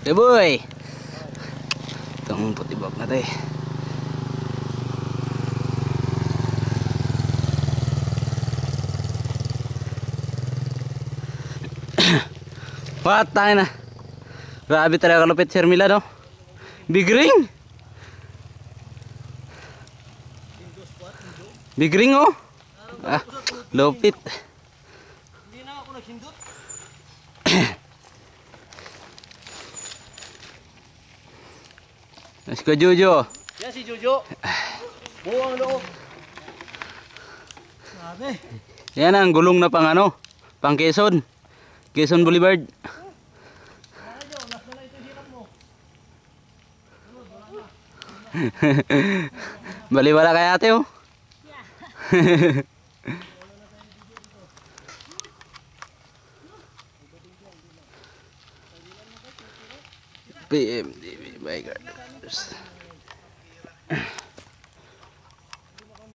Okay boy. Itong putibak na tayo. What? Tayo na. Grabe talaga kalupit Sir Mila, no? Big ring. Big ring, oh. Ah, lupit. Hindi na ako naghindot. Let's go, Jojo. Yan si Jojo. Buwang loob. Grabe. Yan ang gulong na pang ano, pang Quezon. Quezon Boulevard. Baliwala kay ate, oh. PMDB Bikers.